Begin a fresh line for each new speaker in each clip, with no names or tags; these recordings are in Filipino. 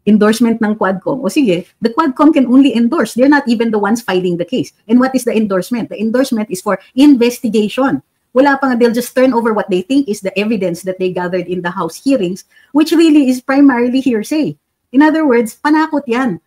endorsement ng Quadcom. O sige, the Quadcom can only endorse. They're not even the ones filing the case. And what is the endorsement? The endorsement is for investigation. Wala pa nga, they'll just turn over what they think is the evidence that they gathered in the House hearings, which really is primarily hearsay. In other words, panakot yan.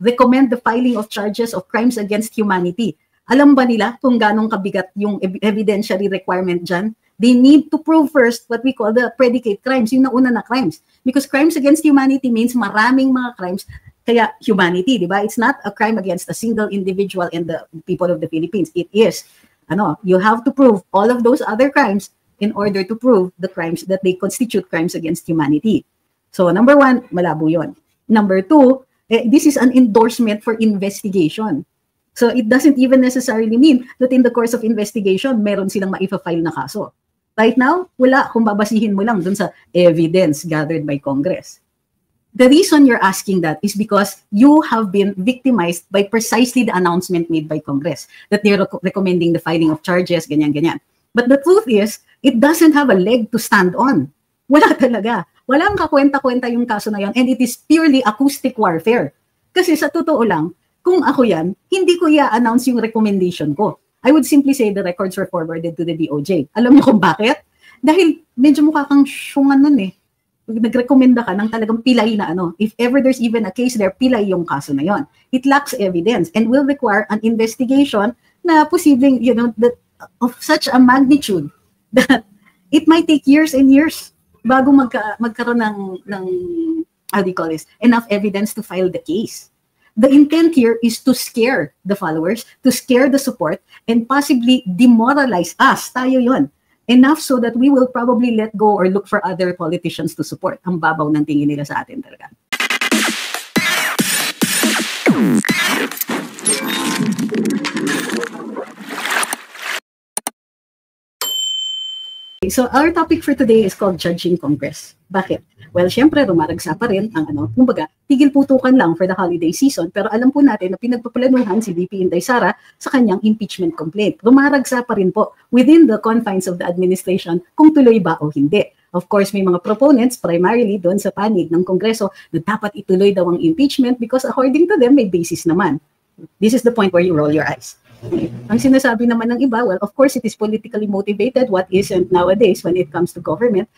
Recommend the filing of charges of crimes against humanity. Alam ba nila kung ganong kabigat yung evidentiary requirement dyan? They need to prove first what we call the predicate crimes, yung nauna na crimes. Because crimes against humanity means maraming mga crimes, kaya humanity, di ba? It's not a crime against a single individual and the people of the Philippines. It is, you have to prove all of those other crimes in order to prove the crimes that they constitute crimes against humanity. So number one, malabo yun. Number two, this is an endorsement for investigation. So it doesn't even necessarily mean that in the course of investigation, meron silang maifa-file na kaso. Right now, wala kung babasihin mo lang dun sa evidence gathered by Congress. The reason you're asking that is because you have been victimized by precisely the announcement made by Congress that they're recommending the filing of charges, ganyan-ganyan. But the truth is, it doesn't have a leg to stand on. Wala talaga. Walang kakwenta-kwenta yung kaso na yon, and it is purely acoustic warfare. Kasi sa totoo lang, kung ako yan, hindi ko i-announce yung recommendation ko. I would simply say the records were forwarded to the DOJ. Alam niyo kung bakit? Dahil medyo mukha kang syungan nun eh. Nagrekomenda ka ng talagang pilay na if ever there's even a case there, pilay yung kaso na yon. It lacks evidence and will require an investigation na posibleng, that of such a magnitude that it might take years and years bago magkaroon ng how do you call this, enough evidence to file the case. The intent here is to scare the followers, to scare the support, and possibly demoralize us, tayo yon, enough so that we will probably let go or look for other politicians to support. Ang babaw ng tingin nila sa atin talaga. So our topic for today is called Judging Congress. Bakit? Well, syempre, rumaragsa pa rin ang kumbaga, tigil putukan lang for the holiday season, pero alam po natin na pinagpaplanuhan si VP Inday Sara sa kanyang impeachment complaint. Rumaragsa pa rin po within the confines of the administration kung tuloy ba o hindi. Of course, may mga proponents, primarily doon sa panig ng Kongreso, na dapat ituloy daw ang impeachment because according to them, may basis naman. This is the point where you roll your eyes. Okay. Ang sinasabi naman ng iba, well, of course, it is politically motivated, what isn't nowadays when it comes to government.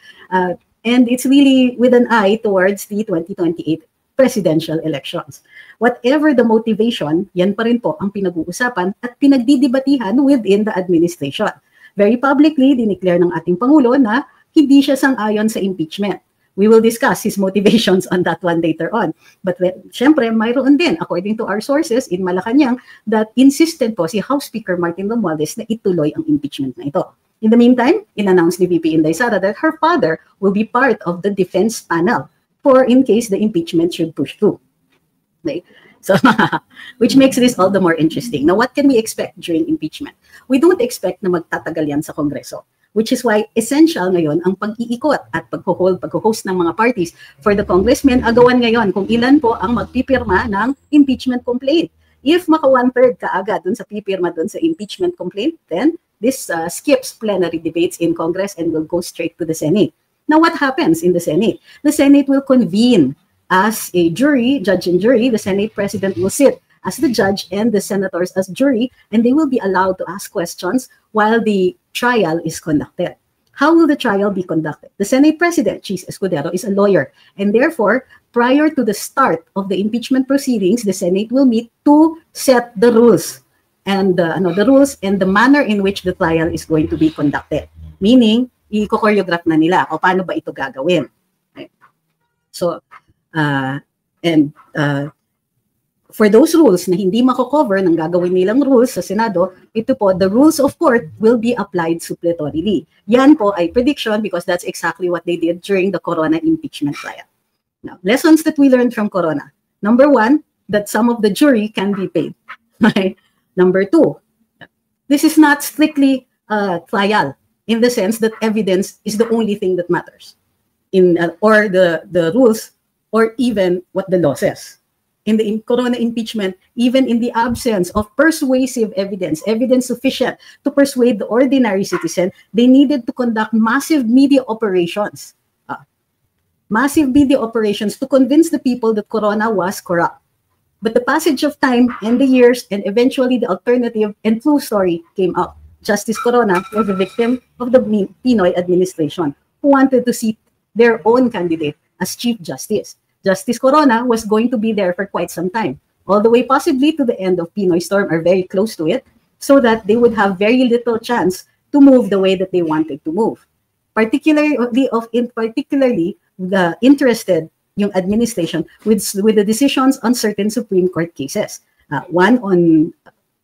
And it's really with an eye towards the 2028 presidential elections. Whatever the motivation, yan pa rin po ang pinag-uusapan at pinagdidibatihan within the administration. Very publicly, dineclare ng ating Pangulo na hindi siya sang-ayon sa impeachment. We will discuss his motivations on that one later on. But syempre, mayroon din, according to our sources in Malacanang, that insistent po si House Speaker Martin Romualdez na ituloy ang impeachment na ito. In the meantime, in-announce ni VP Inday Sara that her father will be part of the defense panel for in case the impeachment should push through. Okay? So, which makes this all the more interesting. Now, what can we expect during impeachment? We don't expect na magtatagal yan sa Kongreso, which is why essential ngayon ang pag-iikot at pag-host ng mga parties for the congressmen. Agawan ngayon kung ilan po ang magpipirma ng impeachment complaint. If maka 1/3 ka agad dun sa pipirma dun sa impeachment complaint, then this skips plenary debates in Congress and will go straight to the Senate. Now, what happens in the Senate? The Senate will convene as a jury, judge and jury. The Senate President will sit as the judge and the senators as jury, and they will be allowed to ask questions while the trial is conducted. How will the trial be conducted? The Senate President, Chis Escudero, is a lawyer, and therefore, prior to the start of the impeachment proceedings, the Senate will meet to set the rules and the rules and the manner in which the trial is going to be conducted. Meaning, i-choreograph na nila o paano ba ito gagawin. Okay. So, for those rules na hindi mako-cover ng gagawin nilang rules sa Senado, ito po, the rules of court will be applied suppletorily. Yan po ay prediction because that's exactly what they did during the Corona impeachment trial. Now, lessons that we learned from Corona. Number one, that some of the jury can be paid. Okay? Number two, this is not strictly trial in the sense that evidence is the only thing that matters or the rules or even what the law says. In the Corona impeachment, even in the absence of persuasive evidence, evidence sufficient to persuade the ordinary citizen, they needed to conduct massive media operations. massive media operations to convince the people that Corona was corrupt. But the passage of time and the years, and eventually the alternative and true story came out. Justice Corona was a victim of the Pinoy administration, who wanted to see their own candidate as Chief Justice. Justice Corona was going to be there for quite some time, all the way possibly to the end of Pinoy Storm, or very close to it, so that they would have very little chance to move the way that they wanted to move. Particularly the interested yung administration with the decisions on certain Supreme Court cases. One on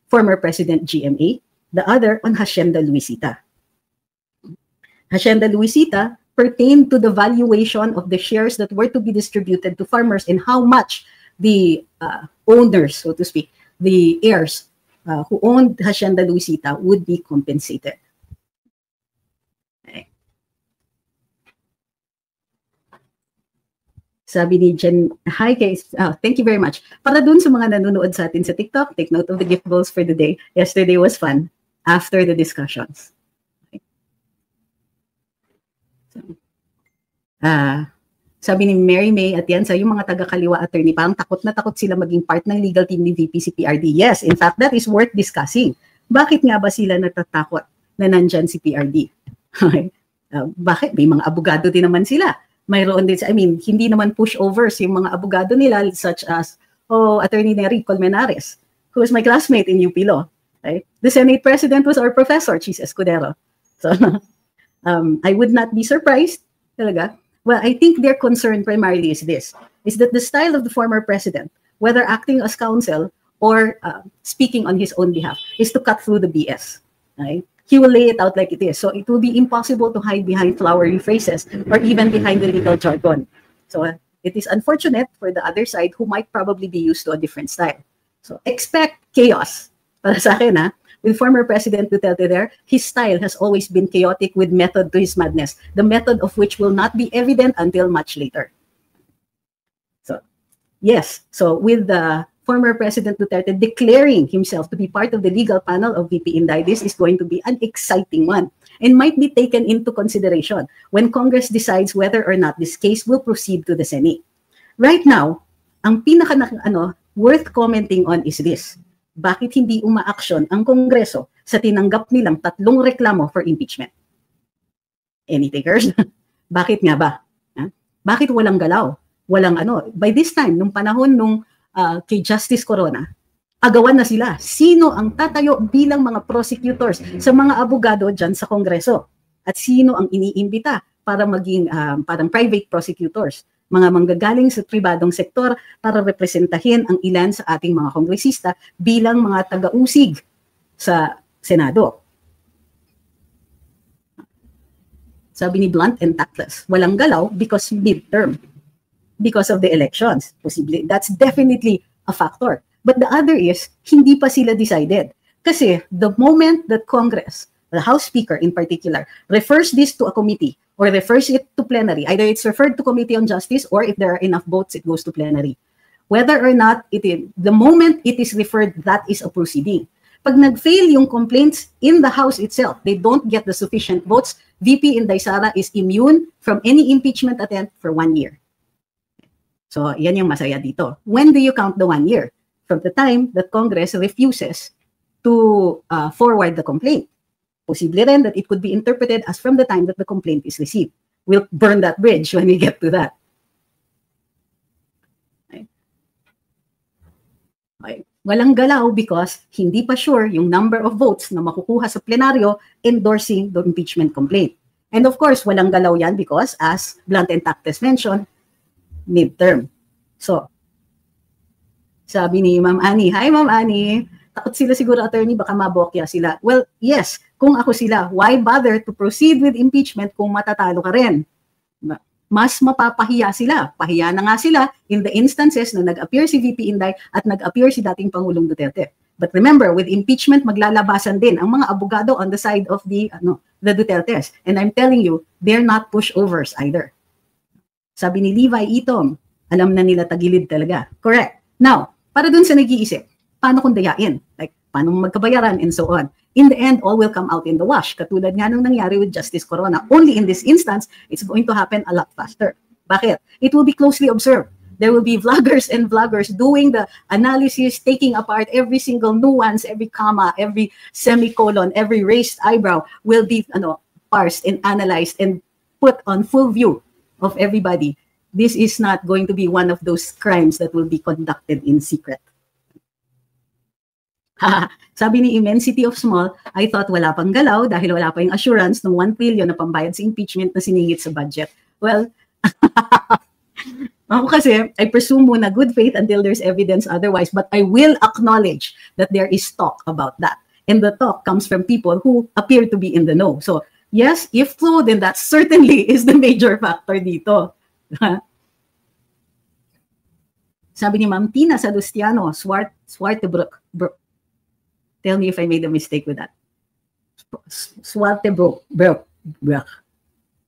former President GMA, the other on Hacienda Luisita. Hacienda Luisita pertained to the valuation of the shares that were to be distributed to farmers and how much the owners, so to speak, the heirs who owned Hacienda Luisita would be compensated. Okay. Sabi ni Jen, hi guys, thank you very much. Para dun sa mga nanonood sa atin sa TikTok, take note of the gift goals for the day. Yesterday was fun after the discussions. Okay. So, sabi ni Mary May at yan, sa yung mga taga-kaliwa attorney, parang takot na takot sila maging part ng legal team ni VP si PRD. Yes, in fact, that is worth discussing. Bakit nga ba sila natatakot na nandyan si PRD? Okay. Bakit? May mga abogado din naman sila. Mayroon din, I mean, hindi naman pushovers yung mga abogado nila, such as, Attorney Nery Colmenares, who is my classmate in UP Law. Right? The Senate President was our professor, Chis Escudero. So, I would not be surprised, talaga. Well, I think their concern primarily is this, is that the style of the former president, whether acting as counsel or speaking on his own behalf, is to cut through the BS. Right? He will lay it out like it is. So it will be impossible to hide behind flowery phrases or even behind the legal jargon. So it is unfortunate for the other side who might probably be used to a different style. So expect chaos. Para sa akin, with former President Duterte there, his style has always been chaotic with method to his madness, the method of which will not be evident until much later. So, yes. So with the former President Duterte declaring himself to be part of the legal panel of VP Inday, this is going to be an exciting one and might be taken into consideration when Congress decides whether or not this case will proceed to the Senate. Right now, ang pinaka worth commenting on is this. Bakit hindi umaaksyon ang Kongreso sa tinanggap nilang 3 reklamo for impeachment? Any takers? Bakit nga ba? Bakit walang galaw? Walang by this time, nung panahon nung kay Justice Corona, agawan na sila. Sino ang tatayo bilang mga prosecutors sa mga abogado dyan sa Kongreso? At sino ang iniimbita para maging parang private prosecutors? Mga manggagaling sa pribadong sektor para representahin ang ilan sa ating mga kongresista bilang mga taga-usig sa Senado. Sabi ni Blunt and tactless, walang galaw because midterm. Because of the elections. Possibly, that's definitely a factor. But the other is, hindi pa sila decided. Kasi the moment that Congress, the House Speaker in particular, refers this to a committee or refers it to plenary, either it's referred to Committee on Justice or if there are enough votes, it goes to plenary. Whether or not it is, the moment it is referred, that is a proceeding. Pag nag-fail yung complaints in the House itself, they don't get the sufficient votes, VP Inday Sara is immune from any impeachment attempt for 1 year. So, yan yung masaya dito. When do you count the 1 year? From the time that Congress refuses to forward the complaint. Posible rin that it could be interpreted as from the time that the complaint is received. We'll burn that bridge when we get to that. Okay. Walang galaw because hindi pa sure yung number of votes na makukuha sa plenaryo endorsing the impeachment complaint. And of course, walang galaw yan because, as Blunt and Tactless mentioned, midterm. So, sabi ni Ma'am Annie, hi Ma'am Annie, takot sila siguro attorney, baka mabokya sila. Well, yes, kung ako sila, why bother to proceed with impeachment kung matatalo ka rin? Mas mapapahiya sila. Pahiya na nga sila in the instances na nag-appear si VP Inday at nag-appear si dating Pangulong Duterte. But remember, with impeachment, maglalabasan din ang mga abogado on the side of the Dutertes. And I'm telling you, they're not pushovers either. Sabi ni Levi Itom, alam na nila tagilid talaga. Correct. Now, para dun sa nag-iisip, paano kung dayain? Like, paano magkabayaran and so on. In the end, all will come out in the wash. Katulad nga nung nangyari with Justice Corona. Only in this instance, it's going to happen a lot faster. Bakit? It will be closely observed. There will be vloggers and vloggers doing the analysis, taking apart every single nuance, every comma, every semicolon, every raised eyebrow will be parsed and analyzed and put on full view of everybody. This is not going to be one of those crimes that will be conducted in secret. Sabi ni Immensity of Small, I thought wala pang galaw dahil wala pa yung assurance ng 1 trillion na pambayad sa impeachment na siningit sa budget. Well, ako kasi, I presume muna good faith until there's evidence otherwise, but I will acknowledge that there is talk about that. And the talk comes from people who appear to be in the know. So, yes, if true, then that certainly is the major factor dito. Sabi ni Ma'am Tina Salustiano, Swartebrook. Tell me if I made a mistake with that. Swartebrook.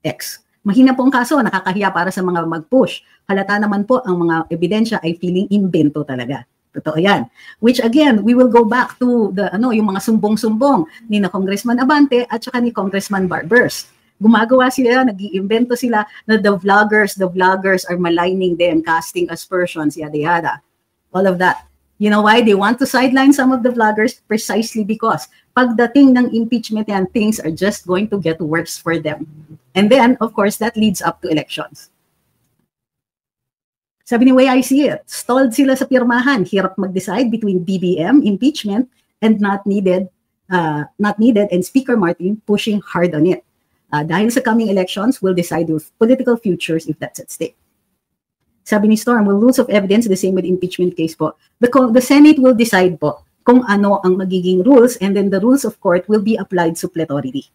X. Mahina po ang kaso, nakakahiya para sa mga mag-push. Halata naman po ang mga ebidensya ay feeling invento talaga. Totoo yan. Which again, we will go back to the yung mga sumbong-sumbong ni na Congressman Abante at saka ni Congressman Barbers. Gumagawa sila, nag-iimbento sila na the vloggers are maligning them, casting aspersions, yada yada. All of that. You know why? They want to sideline some of the vloggers precisely because pagdating ng impeachment yan, things are just going to get worse for them. And then, of course, that leads up to elections. Sabi ni way I see it, stalled sila sa pirmahan, hirap mag-decide between BBM, impeachment, and not needed, and Speaker Martin pushing hard on it. Dahil sa coming elections, we'll decide with political futures if that's at stake. Sabi ni Storm, will rules of evidence, the same with impeachment case po. The Senate will decide po kung ano ang magiging rules and then the rules of court will be applied suppletorily.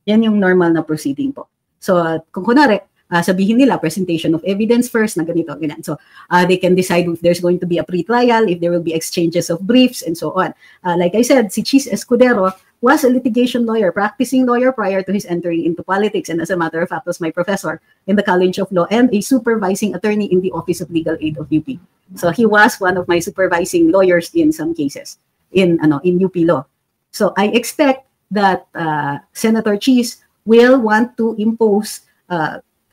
Yan yung normal na proceeding po. So, kung kunwari, sabihin nila, presentation of evidence first, na ganito, ganyan. So, they can decide if there's going to be a pre-trial, if there will be exchanges of briefs, and so on. Like I said, si Chis Escudero was a litigation lawyer, practicing lawyer prior to his entering into politics, and as a matter of fact, was my professor in the College of Law and a supervising attorney in the Office of Legal Aid of UP. So he was one of my supervising lawyers in some cases in UP Law. So I expect that Senator Chis will want to impose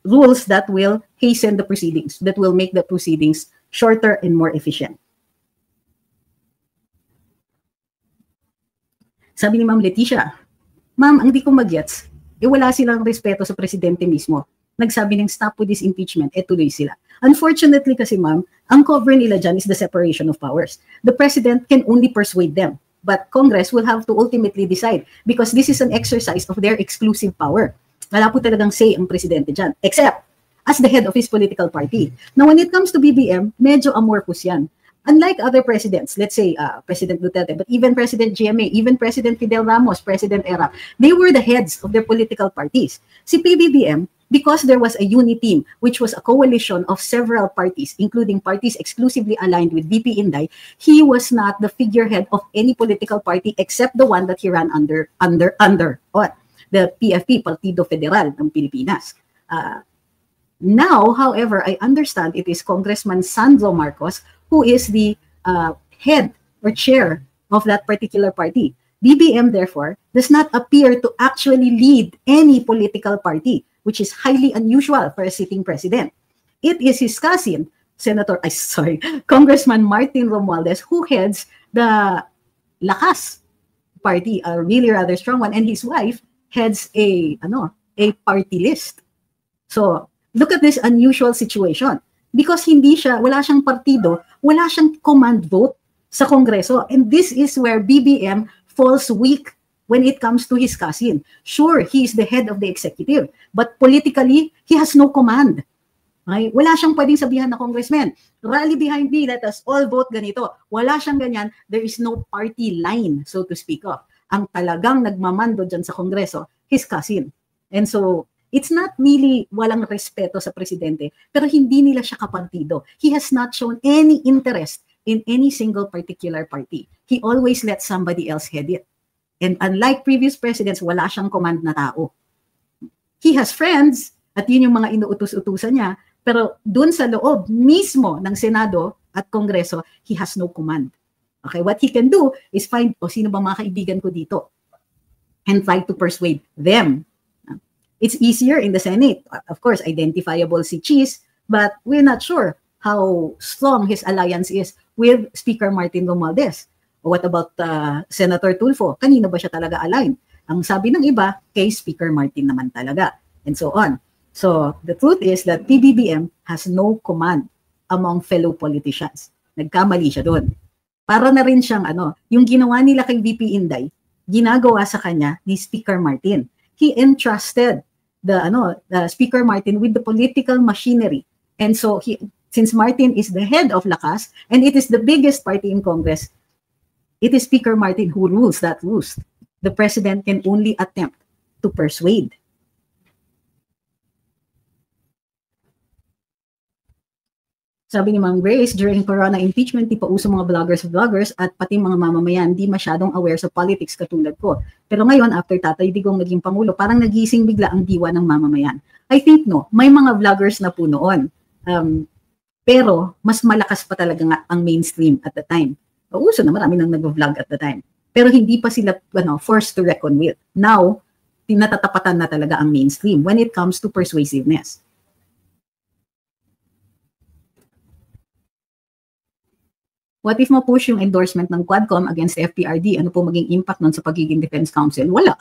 rules that will hasten the proceedings, that will make the proceedings shorter and more efficient. Sabi ni Ma'am Leticia, Ma'am, ang di ko mag-gets, wala silang respeto sa presidente mismo. Nagsabi ng stop with this impeachment, tuloy sila. Unfortunately kasi ma'am, ang cover nila dyan is the separation of powers. The president can only persuade them, but Congress will have to ultimately decide because this is an exercise of their exclusive power. Wala po talagang say ang presidente dyan, except as the head of his political party. Now when it comes to BBM, medyo amorphous yan. Unlike other presidents, let's say President Duterte, but even President GMA, even President Fidel Ramos, President Erap, they were the heads of their political parties. Si PBBM, because there was a UNI-team, which was a coalition of several parties, including parties exclusively aligned with VP Inday, he was not the figurehead of any political party except the one that he ran under the PFP, Partido Federal ng Pilipinas. Now, however, I understand it is Congressman Sandro Marcos who is the head or chair of that particular party. BBM, therefore, does not appear to actually lead any political party, which is highly unusual for a sitting president. It is his cousin, Congressman Martin Romualdez, who heads the Lakas party, a really rather strong one, and his wife heads a party list. So, look at this unusual situation. Because wala siyang partido, wala siyang command vote sa Kongreso. And this is where BBM falls weak when it comes to his cousin. Sure, he is the head of the executive, but politically, he has no command. Okay? Wala siyang pwedeng sabihan na congressman, rally behind me, let us all vote ganito. Wala siyang ganyan. There is no party line, so to speak of. Ang talagang nagmamando dyan sa Kongreso, his cousin. And so, it's not really walang respeto sa presidente, pero hindi nila siya kapartido. He has not shown any interest in any single particular party. He always lets somebody else head it. And unlike previous presidents, wala siyang command na tao. He has friends, at yun yung mga inuutos-utusan niya, pero dun sa loob mismo ng Senado at Kongreso, he has no command. Okay, what he can do is find, sino ba mga kaibigan ko dito? And try to persuade them. It's easier in the Senate. Of course, identifiable si Cheese, but we're not sure how strong his alliance is with Speaker Martin Romualdez. What about Senator Tulfo? Kanino ba siya talaga aligned? Ang sabi ng iba, kay Speaker Martin naman talaga. And so on. So the truth is that PBBM has no command among fellow politicians. Nagkamali siya doon. Para na rin siyang yung ginawa nila kay VP Inday, ginagawa sa kanya ni Speaker Martin. He entrusted the Speaker Martin with the political machinery. And so since Martin is the head of Lakas and it is the biggest party in Congress, it is Speaker Martin who rules that roost. The president can only attempt to persuade. Sabi ni Ma'am Grace, during Corona impeachment, di pa uso mga vloggers at pati mga mamamayan, di masyadong aware sa politics katulad ko. Pero ngayon, after Tatay Digong naging Pangulo, parang nagising bigla ang diwa ng mamamayan. I think may mga vloggers na po noon. Pero mas malakas pa talaga nga ang mainstream at the time. Uso na marami nang nag-vlog at the time. Pero hindi pa sila forced to reckon with. Now, tinatatapatan na talaga ang mainstream when it comes to persuasiveness. What if ma-push yung endorsement ng Quadcom against FPRD? Ano po maging impact nun sa pagiging defense counsel? Wala.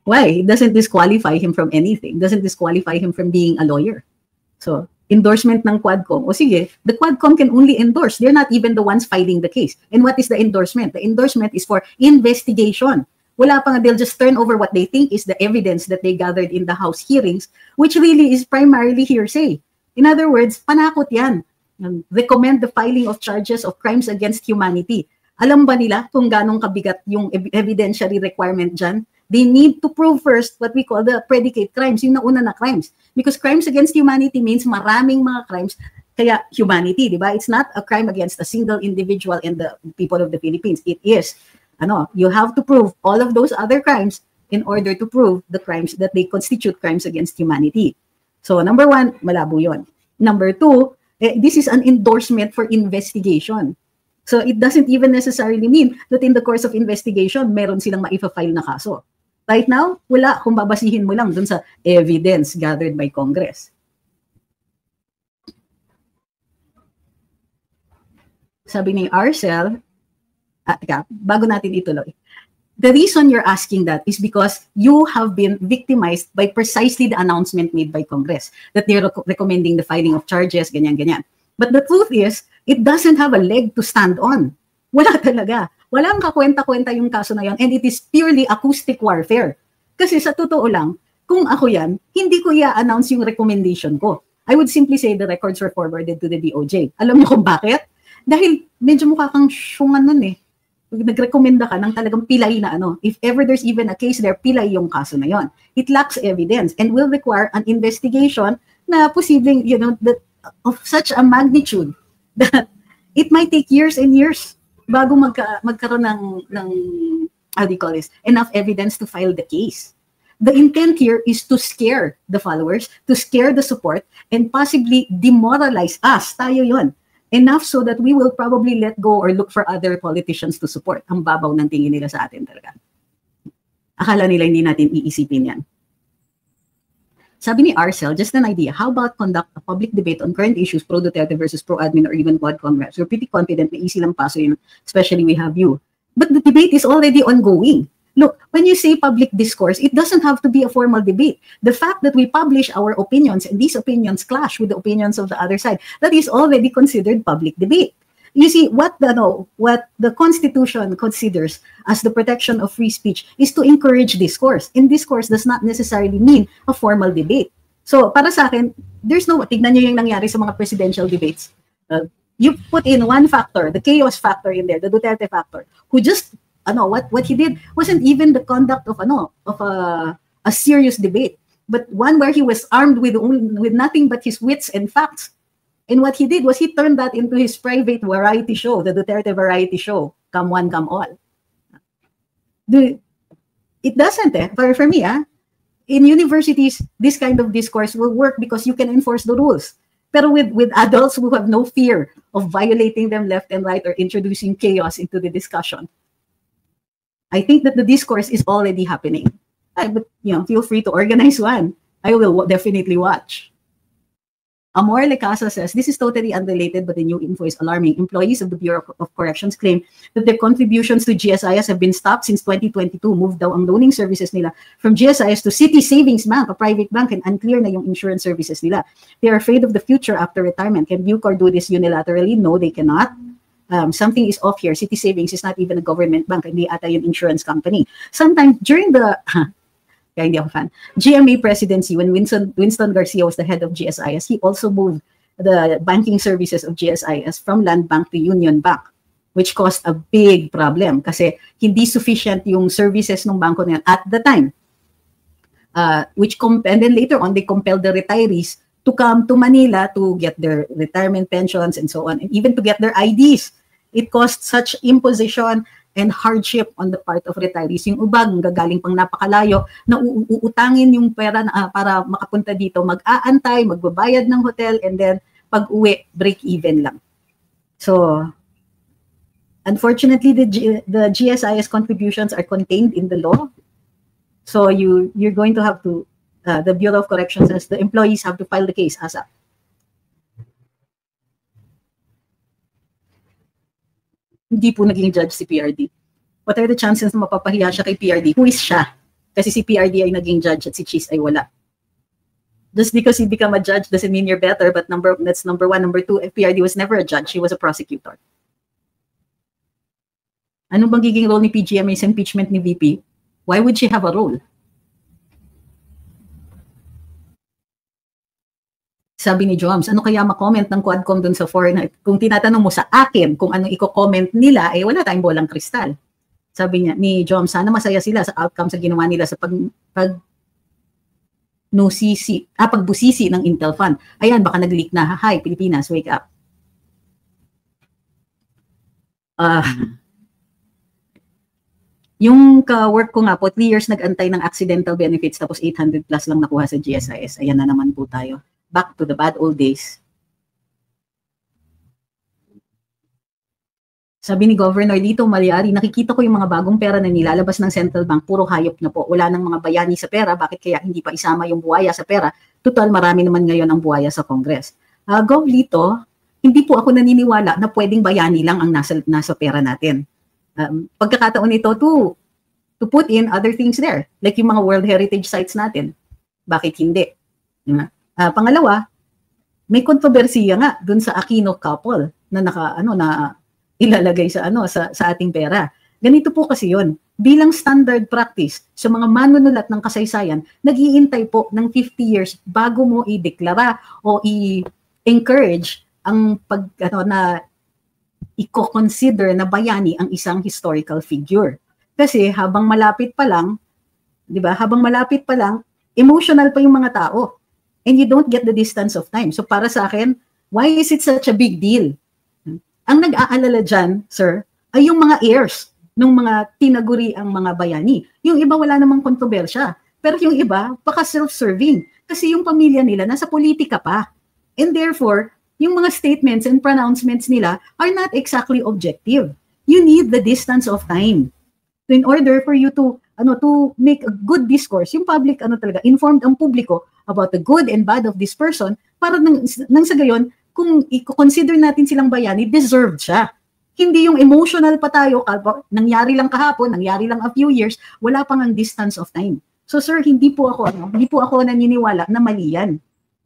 Why? It doesn't disqualify him from anything. It doesn't disqualify him from being a lawyer. So, endorsement ng Quadcom. O sige, the Quadcom can only endorse. They're not even the ones filing the case. And what is the endorsement? The endorsement is for investigation. Wala pa nga, they'll just turn over what they think is the evidence that they gathered in the House hearings, which really is primarily hearsay. In other words, panakot yan. Recommend the filing of charges of crimes against humanity. Alam ba nila kung ganong kabigat yung evidentiary requirement dyan? They need to prove first what we call the predicate crimes, yung nauna na crimes. Because crimes against humanity means maraming mga crimes, kaya humanity, di ba? It's not a crime against a single individual and the people of the Philippines. It is, you have to prove all of those other crimes in order to prove the crimes that they constitute crimes against humanity. So, number one, malabo yun. Number two, this is an endorsement for investigation. So it doesn't even necessarily mean that in the course of investigation, meron silang maifa-file na kaso. Right now, wala kung babasihin mo lang dun sa evidence gathered by Congress. Sabi ni Arcel, bago natin ituloy, the reason you're asking that is because you have been victimized by precisely the announcement made by Congress that they're recommending the filing of charges, ganyan-ganyan. But the truth is, it doesn't have a leg to stand on. Wala talaga. Walang kakwenta-kwenta yung kaso na yun, and it is purely acoustic warfare. Kasi sa totoo lang, kung ako yan, hindi ko i-announce yung recommendation ko. I would simply say the records were forwarded to the DOJ. Alam niyo kung bakit? Dahil medyo mukha kang syungan nun eh. Nagrekomenda ka ng talagang pilay na if ever there's even a case there, pilay yung kaso na yon. It lacks evidence and will require an investigation na posibleng, of such a magnitude that it might take years and years bago magkaroon ng how do you call this, enough evidence to file the case. The intent here is to scare the followers, to scare the support, and possibly demoralize us. Tayo yon. Enough so that we will probably let go or look for other politicians to support. Ang babaw ng tingin nila sa atin talaga. Akala nila hindi natin iisipin yan. Sabi ni Arcel, just an idea, how about conduct a public debate on current issues, pro-Duterte versus pro-admin or even Quadcom reps? We're pretty confident na easy lang paso yun, especially we have you. But the debate is already ongoing. Look, when you say public discourse, it doesn't have to be a formal debate. The fact that we publish our opinions and these opinions clash with the opinions of the other side, that is already considered public debate. You see, what the Constitution considers as the protection of free speech is to encourage discourse. And discourse does not necessarily mean a formal debate. So, para sa akin, tignan nyo yung nangyari sa mga presidential debates. You put in one factor, the chaos factor in there, the Duterte factor, who just what he did wasn't even the conduct of a serious debate, but one where he was armed with nothing but his wits and facts. And what he did was he turned that into his private variety show, the Duterte variety show, come one, come all. It doesn't, for me, in universities, this kind of discourse will work because you can enforce the rules. Pero with adults who have no fear of violating them left and right or introducing chaos into the discussion, I think that the discourse is already happening. But feel free to organize one. I will definitely watch. Amor Lecasa says, this is totally unrelated, but the new info is alarming. Employees of the Bureau of Corrections claim that their contributions to GSIS have been stopped since 2022. Moved daw ang loaning services nila from GSIS to City Savings Bank, a private bank, and unclear na yung insurance services nila. They are afraid of the future after retirement. Can Bucor do this unilaterally? No, they cannot. Something is off here. City Savings is not even a government bank. Hindi ata yung insurance company. Sometimes during the... Kaya hindi ako fan. GMA presidency, when Winston Garcia was the head of GSIS, he also moved the banking services of GSIS from Land Bank to Union Bank, which caused a big problem kasi hindi sufficient yung services ng banko na yan at the time. And then later on, they compelled the retirees to come to Manila to get their retirement pensions and so on, and even to get their IDs. It caused such imposition and hardship on the part of retirees. Yung ubag, gagaling pang napakalayo, na uutangin yung pera na, para makapunta dito, mag-aantay, magbabayad ng hotel, and then pag-uwi, break-even lang. So, unfortunately, the GSIS contributions are contained in the law. So, you're going to have to, the Bureau of Corrections says, the employees have to file the case ASAP. Hindi po naging judge si PRD. What are the chances na mapapahiya siya kay PRD? Who is siya? Kasi si PRD ay naging judge at si Cheese ay wala. Just because you become a judge doesn't mean you're better, but that's number one. Number two, PRD was never a judge. He was a prosecutor. Ano bang giging role ni PGMA sa impeachment ni VP? Why would she have a role? Sabi ni Joms, ano kaya ma-comment ng Quadcom dun sa foreign? Kung tinatanong mo sa akin kung anong i-comment nila, wala tayong bolang kristal. Sabi niya, ni Joms, sana masaya sila sa outcome sa ginawa nila sa pagbusisi ng Intel Fund. Ayan, baka nag-leak na. Hi, Pilipinas, wake up. Yung ka-work ko nga po, 3 years nag-antay ng accidental benefits tapos 800 plus lang nakuha sa GSIS. Ayan na naman po tayo. Back to the bad old days. Sabi ni Governor Lito Maliari, nakikita ko yung mga bagong pera na nilalabas ng central bank, puro hayop na po. Wala nang mga bayani sa pera, bakit kaya hindi pa isama yung buwaya sa pera? Total, marami naman ngayon ang buwaya sa Congress. Gov Lito, hindi po ako naniniwala na pwedeng bayani lang ang nasa pera natin. Pagkakataon nito to put in other things there, like yung mga World Heritage Sites natin. Bakit hindi? Pangalawa, may kontrobersiya nga dun sa Aquino couple na na ilalagay sa ating pera. Ganito po kasi 'yon. Bilang standard practice sa mga manunulat ng kasaysayan, nag-iintay po ng 50 years bago mo i-deklara o i-encourage ang na i-consider na bayani ang isang historical figure. Kasi habang malapit pa lang, 'di ba? Habang malapit pa lang, emotional pa yung mga tao. And you don't get the distance of time. So para sa akin, why is it such a big deal? Ang nag-aalala dyan, sir, ay yung mga heirs ng mga tinaguri ang mga bayani. Yung iba wala namang kontrobersya. Pero yung iba, baka self-serving. Kasi yung pamilya nila nasa politika pa. And therefore, yung mga statements and pronouncements nila are not exactly objective. You need the distance of time. So in order for you to make a good discourse, yung public, informed ang publiko about the good and bad of this person, para nang sa gayon, kung i-consider natin silang bayani, deserved siya. Hindi yung emotional pa tayo, nangyari lang kahapon, nangyari lang a few years, wala pang ang distance of time. So sir, hindi po ako naniniwala na mali yan.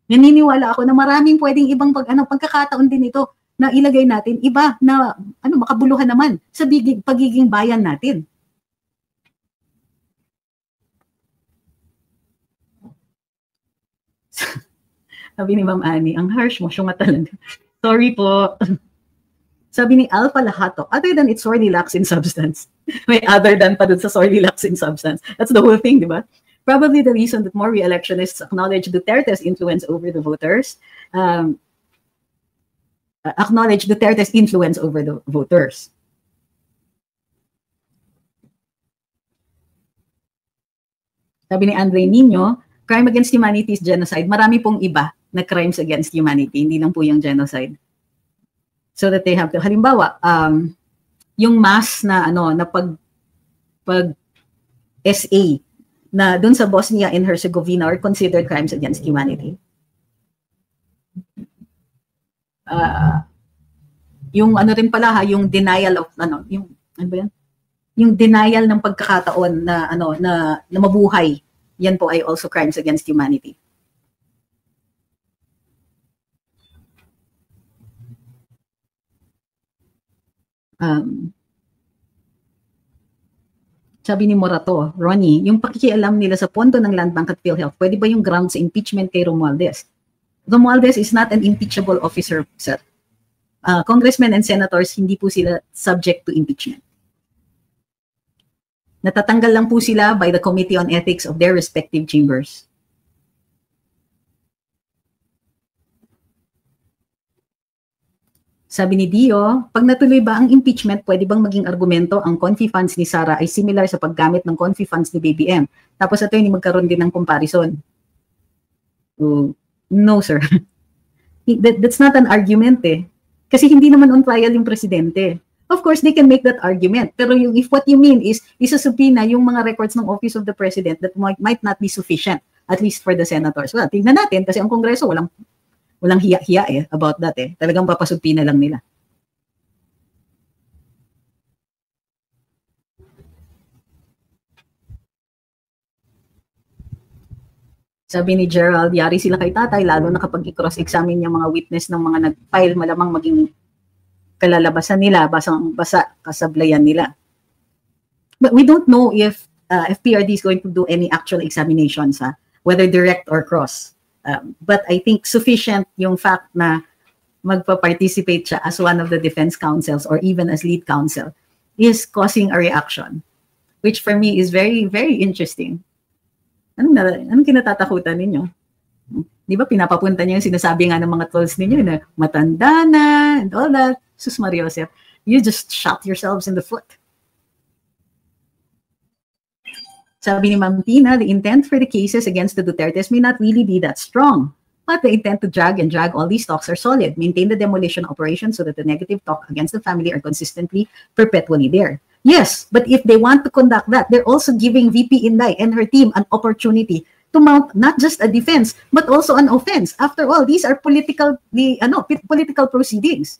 Naniniwala ako na maraming pwedeng ibang pagkakataon din ito na ilagay natin, iba na makabuluhan naman sa pagiging bayan natin. Sabi ni Ma'am Annie, ang harsh mo, syunga talaga. Sorry po. Sabi ni Alpha Lahato, other than it sorely lacks in substance. May other than pa dun sa sorely lacks in substance. That's the whole thing, di ba? Probably the reason that more re-electionists acknowledge Duterte's influence over the voters, Sabi ni Andre Nino, crime against humanity is genocide. Marami pong iba na crimes against humanity, hindi lang po yung genocide. So that they have to, halimbawa, yung mass na pag SA na dun sa Bosnia and Herzegovina are considered crimes against humanity. Yung ano rin pala yung denial of yung ano ba yan? Yung denial ng pagkakataon na na mabuhay, yan po ay also crimes against humanity. Sabi ni Morato, Ronnie, yung pakikialam nila sa pondo ng Land Bank at PhilHealth, pwede ba yung ground sa impeachment kay Romualdez? Romualdez is not an impeachable officer, sir. Congressmen and senators, hindi po sila subject to impeachment. Natatanggal lang po sila by the Committee on Ethics of their respective chambers. Sabi ni Dio, pag natuloy ba ang impeachment, pwede bang maging argumento ang confi funds ni Sara ay similar sa paggamit ng confi funds ni BBM? Tapos ito yung magkaroon din ng comparison. No, sir. That's not an argument eh. Kasi hindi naman on trial yung presidente. Of course, they can make that argument. Pero if what you mean is isusubina yung mga records ng Office of the President that might not be sufficient, at least for the senators. Well, tingnan natin kasi ang Kongreso walang hiya-hiya about that eh. Talagang papasubina lang nila. Sabi ni Gerald, yari sila kay tatay, lalo na kapag i-cross-examine yung mga witness ng mga nag-file, malamang maging kalalabasan nila, basang-basa, kasablayan nila. But we don't know if PRD is going to do any actual examinations, whether direct or cross. But I think sufficient yung fact na magpa-participate siya as one of the defense counsels or even as lead counsel is causing a reaction, which for me is very, very interesting. Anong kinatatakutan ninyo? Di ba pinapapunta niyo yung sinasabi nga ng mga trolls ninyo na matanda na and all that. Sus Maria Joseph, you just shot yourselves in the foot. Sabi ni Ma'am Tina, the intent for the cases against the Dutertes may not really be that strong. But the intent to drag all these talks are solid. Maintain the demolition operation so that the negative talk against the family are consistently, perpetually there. Yes, but if they want to conduct that, they're also giving VP Inday and her team an opportunity to mount not just a defense, but also an offense. After all, these are political proceedings.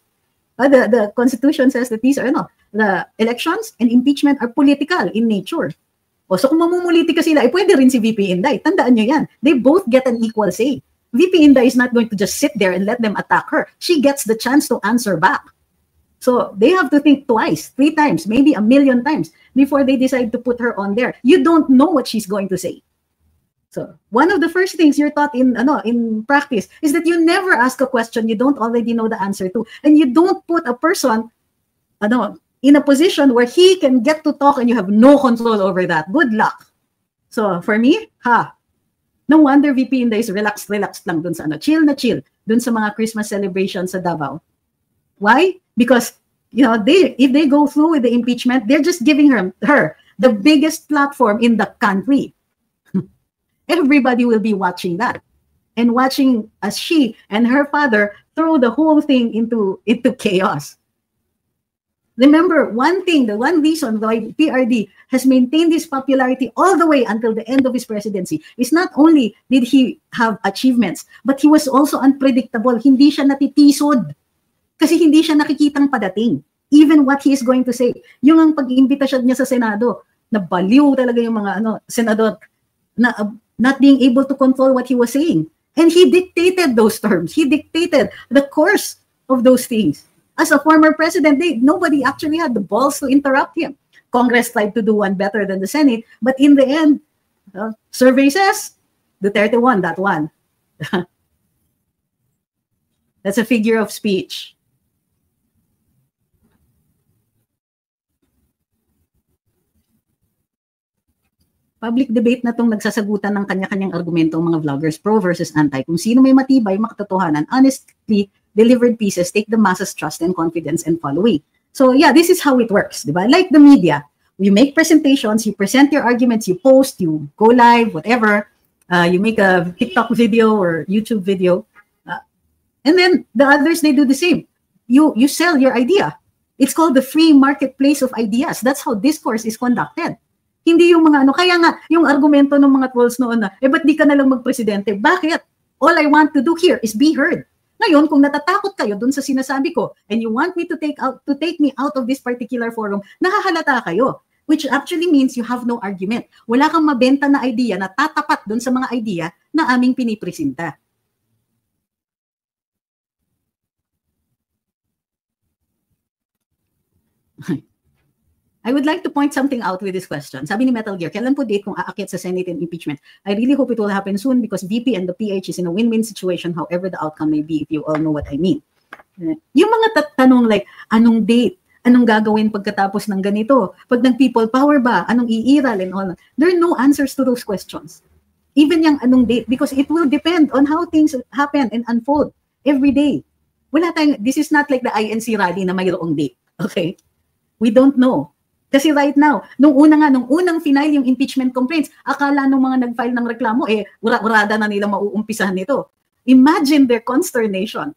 The Constitution says that these are the elections and impeachment are political in nature. O so kung mamumulitika sila, pwede rin si VP Inday. Tandaan nyo yan. They both get an equal say. VP Inday is not going to just sit there and let them attack her. She gets the chance to answer back. So they have to think twice, 3 times, maybe 1,000,000 times before they decide to put her on there. You don't know what she's going to say. So one of the first things you're taught in practice is that you never ask a question you don't already know the answer to, and you don't put a person in a position where he can get to talk and you have no control over that. Good luck. So for me, no wonder VP Inday is relaxed lang dun sa chill dun sa mga Christmas celebrations sa Davao. Why? Because if they go through with the impeachment, they're just giving her the biggest platform in the country. Everybody will be watching that and watching as she and her father throw the whole thing into chaos. Remember, the one reason why PRD has maintained his popularity all the way until the end of his presidency is not only did he have achievements, but he was also unpredictable. Hindi siya natitisod. Kasi hindi siya nakikitang padating. Even what he is going to say. Yung ang pag-imbitasyon niya sa Senado, nabaliw talaga yung mga senador na not being able to control what he was saying. And he dictated those terms. He dictated the course of those things. As a former president, nobody actually had the balls to interrupt him. Congress tried to do one better than the Senate, but in the end, survey says Duterte won that one. That's a figure of speech. Public debate na itong nagsasagutan ng kanya-kanyang argumento ang mga vloggers, pro versus anti. Kung sino may matibay, makatotohanan, honestly delivered pieces take the masses' trust and confidence and follow away. So yeah, this is how it works, diba? Like the media, you make presentations, you present your arguments, you post, you go live, whatever, you make a TikTok video or YouTube video, and then the others, they do the same. You sell your idea. It's called the free marketplace of ideas. That's how discourse is conducted. Hindi yung mga ano, kaya nga, yung argumento ng mga trolls noon na, ba't di ka na lang magpresidente? Bakit? All I want to do here is be heard. Ngayon, kung natatakot kayo dun sa sinasabi ko, and you want me to take me out of this particular forum, nakahalata kayo. Which actually means you have no argument. Wala kang mabenta na idea na tatapat dun sa mga idea na aming pinipresenta. I would like to point something out with this question. Sabi ni Metal Gear, kailan po date kung aakyat sa Senate and impeachment? I really hope it will happen soon because VP and the PH is in a win-win situation however the outcome may be, if you all know what I mean. Yung mga tanong like, anong date? Anong gagawin pagkatapos ng ganito? Pag nag-people power ba? Anong iiral and all? There are no answers to those questions. Even yung anong date, because it will depend on how things happen and unfold every day. Wala tayong, this is not like the INC rally na mayroong date. Okay? We don't know. Kasi right now, nung unang final yung impeachment complaints, akala nung mga nag-file ng reklamo, urada na nila mauumpisahan nito. Imagine their consternation.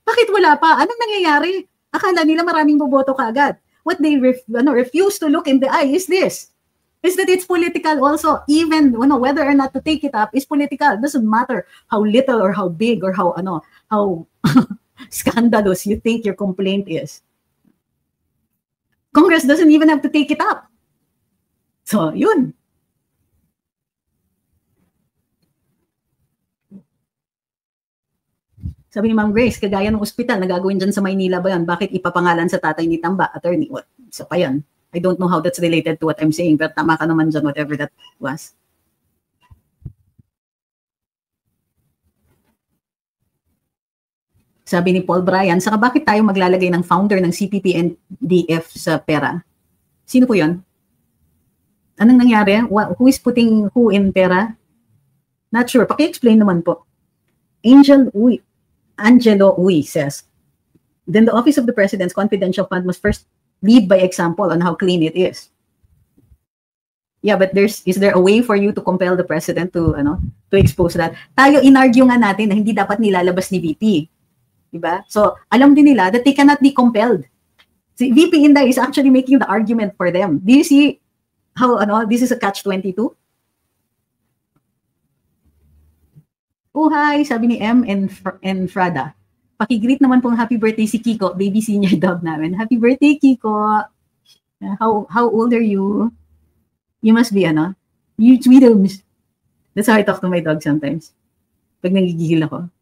Bakit wala pa? Anong nangyayari? Akala nila maraming boboto kaagad. What they refuse to look in the eye is this. Is that it's political also. Even whether or not to take it up is political. It doesn't matter how little or how big or how scandalous you think your complaint is. Congress doesn't even have to take it up. So, yun. Sabi ni Ma'am Grace, kagaya ng ospital na gagawin dyan sa Maynila ba yan? Bakit ipapangalan sa tatay ni Tamba? Attorney, what? Isa pa yan. I don't know how that's related to what I'm saying, pero tama ka naman dyan, whatever that was. Sabi ni Paul Bryan, saka bakit tayo maglalagay ng founder ng CPP-NDF sa pera? Sino po yun? Anong nangyari? Who is putting who in pera? Not sure. Paki-explain naman po. Angelo Uy says, then the Office of the President's Confidential Fund must first lead by example on how clean it is. Yeah, but is there a way for you to compel the President to expose that? Tayo inargue nga natin na hindi dapat nilalabas ni VP. Diba? So, alam din nila that they cannot be compelled. Si VP Inday is actually making the argument for them. Do you see how this is a catch-22? Oh, hi, sabi ni M and Frada. Pakigreet naman pong happy birthday si Kiko, baby senior dog namin. Happy birthday, Kiko. How old are you? You must be, you tweedums. That's how I talk to my dog sometimes. Pag nagigigil ako.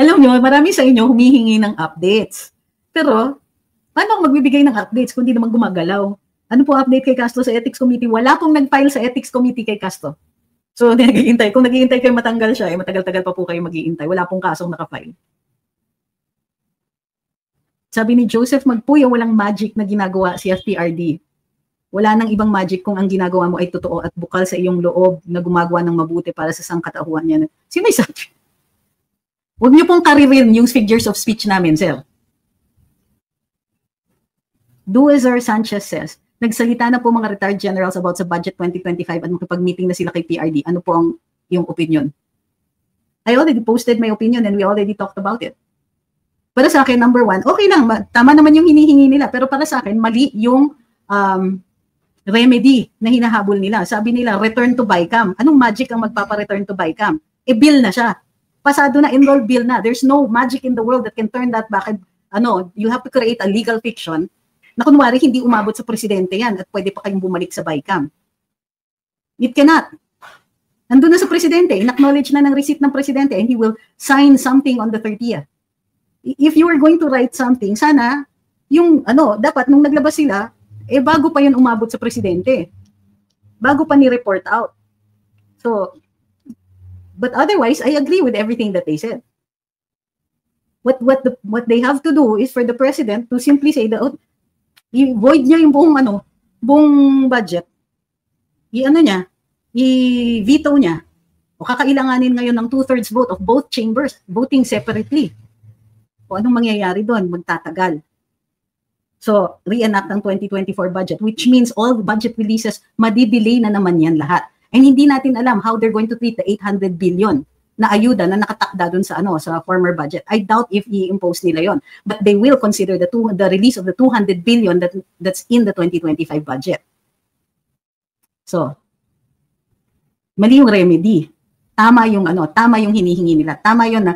Alam nyo, marami sa inyo humihingi ng updates. Pero, paano ako magbibigay ng updates kung di naman gumagalaw? Ano po update kay Castro sa Ethics Committee? Wala pong nag-file sa Ethics Committee kay Castro. So, naghihintay. Kung naghihintay kayo matanggal siya, matagal-tagal pa po kayo maghihintay. Wala pong kasong naka-file. Sabi ni Joseph Magpuyo, walang magic na ginagawa si FPRD. Wala nang ibang magic kung ang ginagawa mo ay totoo at bukal sa iyong loob na gumagawa ng mabuti para sa sangkatauhan niya. Sino may sabi? Huwag niyo pong karirin yung figures of speech namin, sir. Duazar Sanchez says, nagsalita na po mga retired generals about sa budget 2025 at makipag-meeting na sila kay PRD. Ano po ang iyong opinion? I already posted my opinion and we already talked about it. Para sa akin, number one, okay lang, tama naman yung hinihingi nila. Pero para sa akin, mali yung remedy na hinahabol nila. Sabi nila, return to BICAM. Anong magic ang magpapa-return to BICAM? Bill na siya. Pasado na, enroll bill na. There's no magic in the world that can turn that back. You have to create a legal fiction na kunwari hindi umabot sa presidente yan at pwede pa kayong bumalik sa BICAM. It cannot. Nandun na sa presidente, in-acknowledge na ng receipt ng presidente and he will sign something on the 30th. If you were going to write something, sana, yung dapat nung naglabas sila, bago pa yun umabot sa presidente. Bago pa ni-report out. So, but otherwise, I agree with everything that they said. What they have to do is for the president to simply say that i-void niya yung buong budget. I-veto niya. O kakailanganin ngayon ng 2/3 vote of both chambers voting separately. O anong mangyayari doon? Magtatagal. So, reenact ang 2024 budget, which means all budget releases, madidelay na naman yan lahat. And hindi natin alam how they're going to treat the 800 billion na ayuda na nakatakda dun sa sa former budget. I doubt if i-impose nila yon. But they will consider the release of the 200 billion that's in the 2025 budget. So, mali yung remedy. Tama yung hinihingi nila. Tama yun na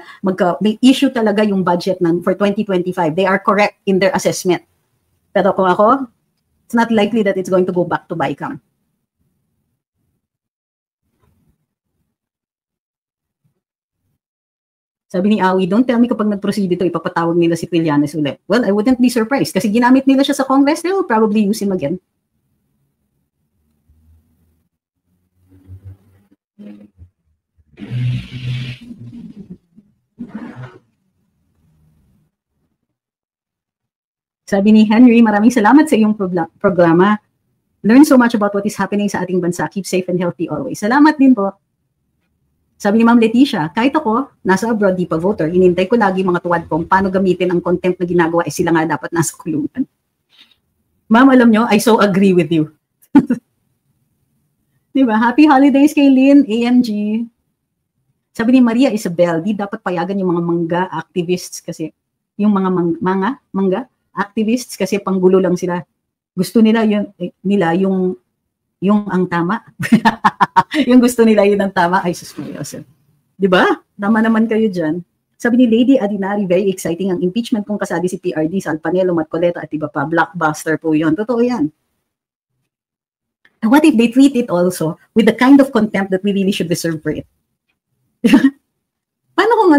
may issue talaga yung budget for 2025. They are correct in their assessment. Pero kung ako, it's not likely that it's going to go back to BICAM. Sabi ni Awi, don't tell me kapag nag-proceed ito, ipapatawag nila si Trillanes ulit. Well, I wouldn't be surprised kasi ginamit nila siya sa Congress, they will probably use him again. Sabi ni Henry, maraming salamat sa iyong programa. Learn so much about what is happening sa ating bansa. Keep safe and healthy always. Salamat din po. Sabi ni Ma'am Leticia, kahit ako, nasa abroad, di pa voter, hinintay ko lagi mga tuwad kung paano gamitin ang contempt na ginagawa, sila nga dapat nasa kulungan. Ma'am, alam nyo, I so agree with you. Diba? Happy holidays kay Lynn, AMG. Sabi ni Maria Isabel, di dapat payagan yung mga mangga activists kasi, yung mga mangga activists kasi panggulo lang sila. Gusto nila yung ang tama. Yung gusto nila yun ang tama. Ay, sus Maria. Diba? Tama naman kayo dyan. Sabi ni Lady Adinari, very exciting ang impeachment kung kasali si PRD, Salpanelo, Matcoleta at iba pa. Blockbuster po yun. Totoo yan. And what if they treat it also with the kind of contempt that we really should deserve for it? Paano kung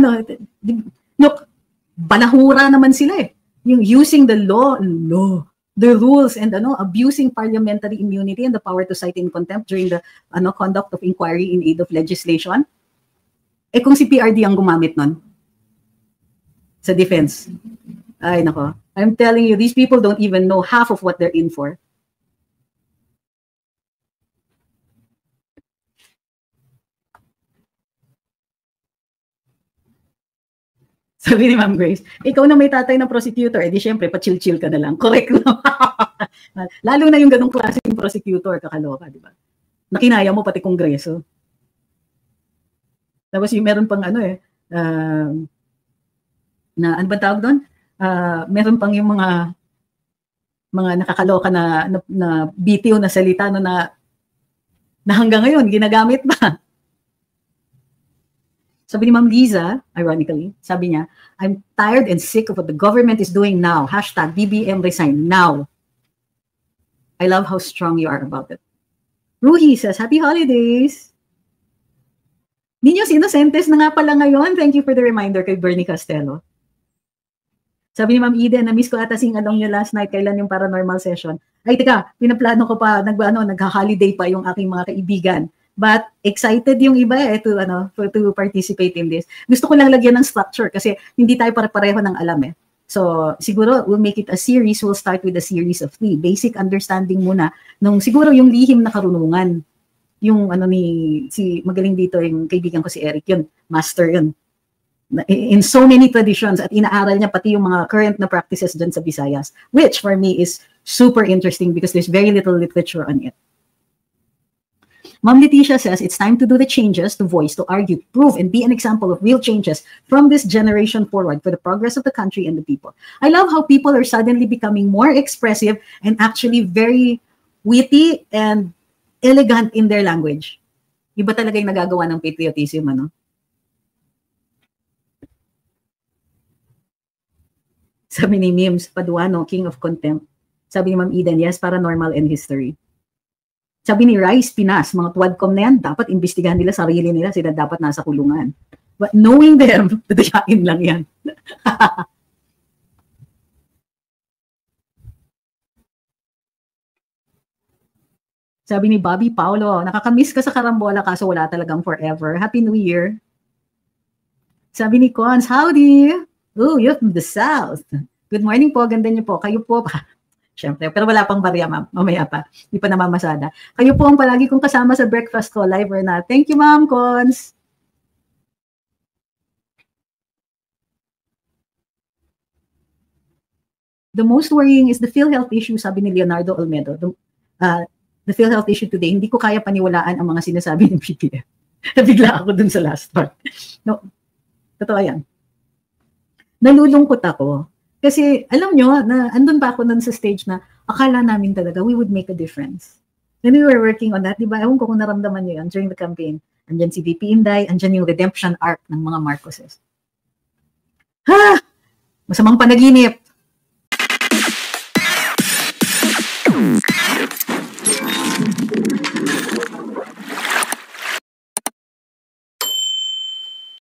look, balahura naman sila eh. Yung using the law, the rules, and abusing parliamentary immunity and the power to cite in contempt during the conduct of inquiry in aid of legislation. Eh kung si PRD ang gumamit nun sa defense, ay nako, I'm telling you, these people don't even know half of what they're in for. Sabi ni Ma'am Grace, ikaw na may tatay na prosecutor, di syempre, pa-chill-chill ka na lang. Correct lang. Lalo na yung ganong klaseng prosecutor, kakaloka, di ba? Nakinaya mo pati kongreso. Tapos yung meron pang na ano ba tawag doon? Meron pang yung mga nakakaloka na bitiw na salita na hanggang ngayon, ginagamit ba? Sabi ni Ma'am Liza, ironically, sabi niya, I'm tired and sick of what the government is doing now. Hashtag BBM resign now. I love how strong you are about it. Ruhi says, Happy holidays. Niños Inocentes na nga pala ngayon. Thank you for the reminder kay Bernie Castelo. Sabi ni Ma'am Eden, na-miss ko ata sing-along niyo last night. Kailan yung paranormal session? Ay, teka, pinaplano ko pa, nagha-holiday pa yung aking mga kaibigan. But excited yung iba to participate in this. Gusto ko lang lagyan ng structure kasi hindi tayo pare-pareho ng alam eh. So siguro we'll make it a series. We'll start with a series of 3. Basic understanding muna nung siguro yung lihim na karunungan. Yung si magaling dito yung kaibigan ko si Eric, yun, master yun. In so many traditions at inaaral niya pati yung mga current na practices dyan sa Visayas, which for me is super interesting because there's very little literature on it. Ma'am Leticia says, it's time to do the changes, to voice, to argue, prove, and be an example of real changes from this generation forward for the progress of the country and the people. I love how people are suddenly becoming more expressive and actually very witty and elegant in their language. Iba talaga yung nagagawa ng patriotism, Sabi ni Mims Paduano, King of Contempt. Sabi ni Ma'am Eden, yes, paranormal and history. Sabi ni Rice Pinas, mga tuwadcom na yan, dapat imbestigahan nila sarili nila, sila dapat nasa kulungan. But knowing them, tatayain lang yan. Sabi ni Bobby Paulo, nakakamiss ka sa karambola kaso wala talagang forever. Happy New Year. Sabi ni Cons, howdy. Oh, you're from the South. Good morning po, ganda niyo po. Kayo po pa. Siyempre, pero wala pang barya, ma'am. Mamaya pa. Hindi pa namamasada. Kayo po ang palagi kong kasama sa breakfast ko, live or not. Thank you, ma'am, Cons. The most worrying is the PhilHealth issue, sabi ni Leonardo Olmedo. The PhilHealth issue today, hindi ko kaya paniwalaan ang mga sinasabi ng PPF. Nabigla ako dun sa last part. No, totoo yan. Nalulungkot ako. Kasi alam nyo, na andun pa ako nun sa stage na akala namin talaga we would make a difference. When we were working on that, di ba, ewan ko kung naramdaman nyo yun during the campaign. Andyan si VP Inday, andyan yung redemption arc ng mga Marcoses. Ha! Masamang panaginip.